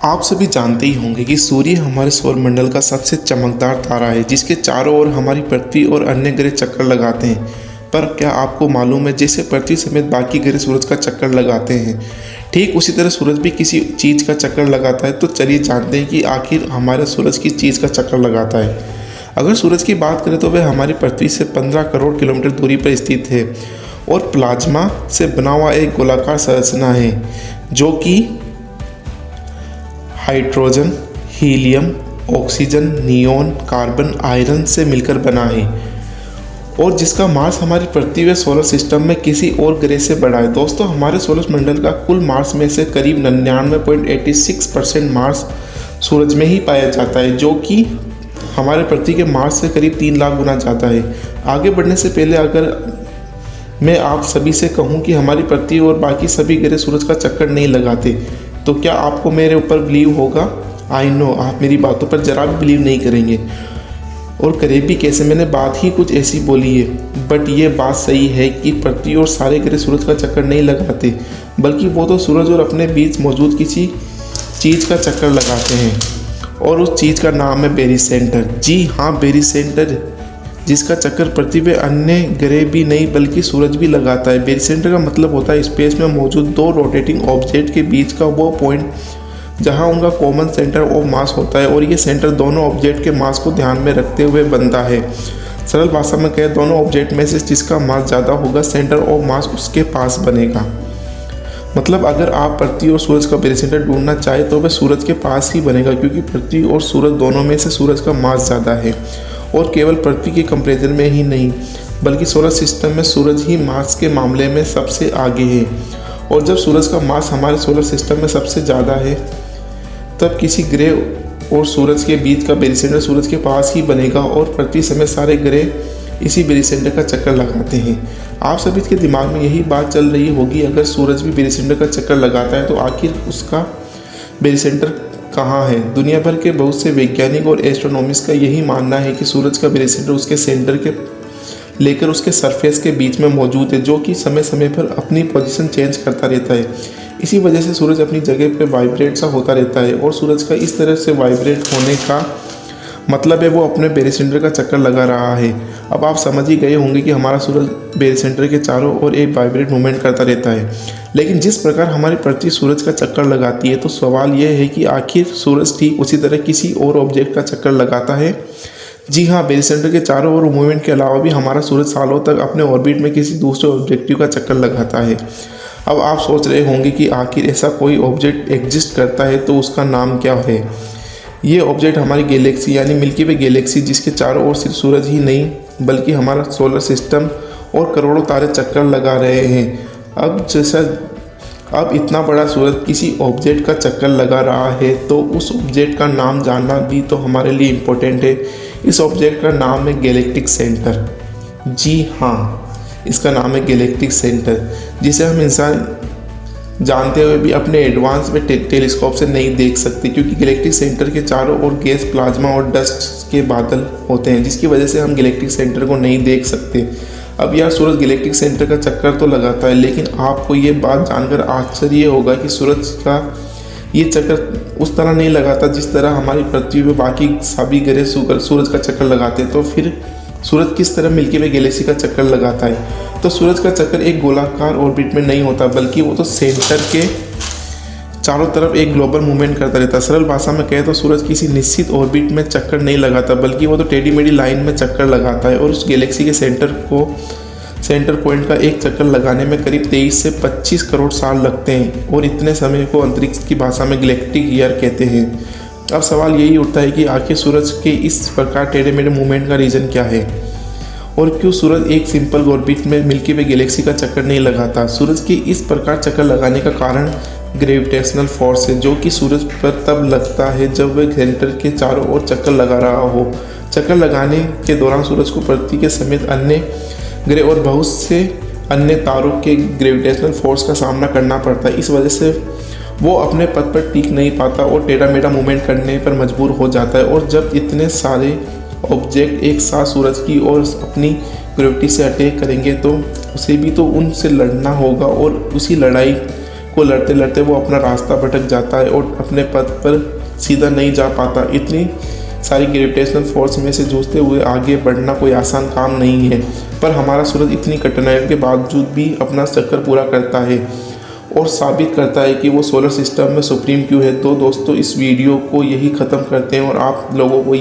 आप सभी जानते ही होंगे कि सूर्य हमारे सौरमंडल का सबसे चमकदार तारा है, जिसके चारों ओर हमारी पृथ्वी और अन्य ग्रह चक्कर लगाते हैं। पर क्या आपको मालूम है, जैसे पृथ्वी समेत बाकी ग्रह सूरज का चक्कर लगाते हैं, ठीक उसी तरह सूरज भी किसी चीज़ का चक्कर लगाता है। तो चलिए जानते हैं कि आखिर हमारा सूरज किस चीज़ का चक्कर लगाता है। अगर सूरज की बात करें तो वह हमारी पृथ्वी से 15 करोड़ किलोमीटर दूरी पर स्थित है और प्लाज्मा से बना हुआ एक गोलाकार संरचना है, जो कि hydrogen, helium, oxygen, neon, carbon, iron से मिलकर बना है और जिसका मास हमारी पृथ्वी व सोलर सिस्टम में किसी और ग्रह से बड़ा है। दोस्तों, हमारे सोलर मंडल का कुल मास में से करीब 99.86% मास सूरज में ही पाया जाता है, जो कि हमारे पृथ्वी के मास से करीब 3 लाख गुना ज़्यादा है। आगे बढ़ने से पहले अगर मैं आप सभी से कहूँ कि हमारी पृथ्वी और बाकी सभी ग्रह सूरज का चक्कर नहीं लगाते, तो क्या आपको मेरे ऊपर बिलीव होगा? आई नो आप मेरी बातों पर ज़रा भी बिलीव नहीं करेंगे, और करें भी कैसे। मैंने बात ही कुछ ऐसी बोली है, बट ये बात सही है कि पृथ्वी और सारे ग्रह सूरज का चक्कर नहीं लगाते, बल्कि वो तो सूरज और अपने बीच मौजूद किसी चीज़ का चक्कर लगाते हैं, और उस चीज़ का नाम है बेरिसेंटर। जी हाँ, बेरिसेंटर, जिसका चक्कर पृथ्वी व अन्य ग्रह भी नहीं बल्कि सूरज भी लगाता है। बेरिसेंटर का मतलब होता है स्पेस में मौजूद दो रोटेटिंग ऑब्जेक्ट के बीच का वो पॉइंट जहां उनका कॉमन सेंटर ऑफ मास होता है, और ये सेंटर दोनों ऑब्जेक्ट के मास को ध्यान में रखते हुए बनता है। सरल भाषा में कहें, दोनों ऑब्जेक्ट में से जिसका मास ज़्यादा होगा, सेंटर ऑफ मास उसके पास बनेगा। मतलब अगर आप पृथ्वी और सूरज का बेरिसेंटर ढूंढना चाहें तो वह सूरज के पास ही बनेगा, क्योंकि पृथ्वी और सूरज दोनों में से सूरज का मास ज़्यादा है, और केवल पृथ्वी के कंपैरिजन में ही नहीं बल्कि सोलर सिस्टम में सूरज ही मास के मामले में सबसे आगे है। और जब सूरज का मास हमारे सोलर सिस्टम में सबसे ज़्यादा है, तब किसी ग्रह और सूरज के बीच का बेरिसेंटर सूरज के पास ही बनेगा, और पृथ्वी समेत सारे ग्रह इसी बेरिसेंटर का चक्कर लगाते हैं। आप सभी के दिमाग में यही बात चल रही होगी, अगर सूरज भी बेरिसेंटर का चक्कर लगाता है तो आखिर उसका बेरिसेंटर कहाँ है। दुनिया भर के बहुत से वैज्ञानिक और एस्ट्रोनॉमिस्ट का यही मानना है कि सूरज का बेरिसेंटर उसके सेंटर के लेकर उसके सरफेस के बीच में मौजूद है, जो कि समय समय पर अपनी पोजीशन चेंज करता रहता है। इसी वजह से सूरज अपनी जगह पर वाइब्रेट सा होता रहता है, और सूरज का इस तरह से वाइब्रेट होने का मतलब है वो अपने बेरिसेंटर का चक्कर लगा रहा है। अब आप समझ ही गए होंगे कि हमारा सूरज बेरिसेंटर के चारों ओर एक वाइब्रेट मूवमेंट करता रहता है। लेकिन जिस प्रकार हमारी पृथ्वी सूरज का चक्कर लगाती है, तो सवाल यह है कि आखिर सूरज ठीक उसी तरह किसी और ऑब्जेक्ट का चक्कर लगाता है? जी हाँ, बेरिसेंटर के चारों ओर मूवमेंट के अलावा भी हमारा सूरज सालों तक अपने ऑर्बिट में किसी दूसरे ऑब्जेक्टिव का चक्कर लगाता है। अब आप सोच रहे होंगे कि आखिर ऐसा कोई ऑब्जेक्ट एग्जिस्ट करता है, तो उसका नाम क्या है। ये ऑब्जेक्ट हमारी गैलेक्सी यानी मिल्की वे गैलेक्सी, जिसके चारों ओर सिर्फ सूरज ही नहीं बल्कि हमारा सोलर सिस्टम और करोड़ों तारे चक्कर लगा रहे हैं। अब इतना बड़ा सूरज किसी ऑब्जेक्ट का चक्कर लगा रहा है, तो उस ऑब्जेक्ट का नाम जानना भी तो हमारे लिए इम्पोर्टेंट है। इस ऑब्जेक्ट का नाम है गैलेक्टिक सेंटर। जी हाँ, इसका नाम है गैलेक्टिक सेंटर, जिसे हम इंसान जानते हुए भी अपने एडवांस में टेलीस्कोप से नहीं देख सकते, क्योंकि गैलेक्टिक सेंटर के चारों ओर गैस, प्लाज्मा और डस्ट के बादल होते हैं, जिसकी वजह से हम गैलेक्टिक सेंटर को नहीं देख सकते। अब यार, सूरज गैलेक्टिक सेंटर का चक्कर तो लगाता है, लेकिन आपको ये बात जानकर आश्चर्य होगा कि सूरज का ये चक्कर उस तरह नहीं लगाता जिस तरह हमारी पृथ्वी पर बाकी सभी ग्रह सूरज का चक्कर लगाते हैं। तो फिर सूरज किस तरह मिल्की वे गैलेक्सी का चक्कर लगाता है? तो सूरज का चक्कर एक गोलाकार ऑर्बिट में नहीं होता, बल्कि वो तो सेंटर के चारों तरफ एक ग्लोबल मूवमेंट करता रहता है। सरल भाषा में कहें तो सूरज किसी निश्चित ऑर्बिट में चक्कर नहीं लगाता, बल्कि वो तो टेढ़ी मेढ़ी लाइन में चक्कर लगाता है, और उस गैलेक्सी के सेंटर पॉइंट का एक चक्कर लगाने में करीब 23 से 25 करोड़ साल लगते हैं, और इतने समय को अंतरिक्ष की भाषा में गैलेक्टिक ईयर कहते हैं। अब सवाल यही उठता है कि आखिर सूरज के इस प्रकार टेढ़े मेढ़े मूवमेंट का रीज़न क्या है, और क्यों सूरज एक सिंपल ऑर्बिट में मिल्की वे गैलेक्सी का चक्कर नहीं लगाता। सूरज के इस प्रकार चक्कर लगाने का कारण ग्रेविटेशनल फोर्स है, जो कि सूरज पर तब लगता है जब वह सेंटर के चारों ओर चक्कर लगा रहा हो। चक्कर लगाने के दौरान सूरज को पृथ्वी के समेत अन्य ग्रह और बहुत से अन्य तारों के ग्रेविटेशनल फोर्स का सामना करना पड़ता है। इस वजह से वो अपने पथ पर टिक नहीं पाता और टेढ़ा मेढ़ा मूवमेंट करने पर मजबूर हो जाता है। और जब इतने सारे ऑब्जेक्ट एक साथ सूरज की ओर अपनी ग्रेविटी से अटैक करेंगे, तो उसे भी तो उनसे लड़ना होगा, और उसी लड़ाई को लड़ते लड़ते वो अपना रास्ता भटक जाता है और अपने पथ पर सीधा नहीं जा पाता। इतनी सारी ग्रेविटेशनल फोर्स में से जूझते हुए आगे बढ़ना कोई आसान काम नहीं है, पर हमारा सूरज इतनी कठिनाइयों के बावजूद भी अपना चक्कर पूरा करता है और साबित करता है कि वो सोलर सिस्टम में सुप्रीम क्यों है। तो दोस्तों, इस वीडियो को यही ख़त्म करते हैं और आप लोगों को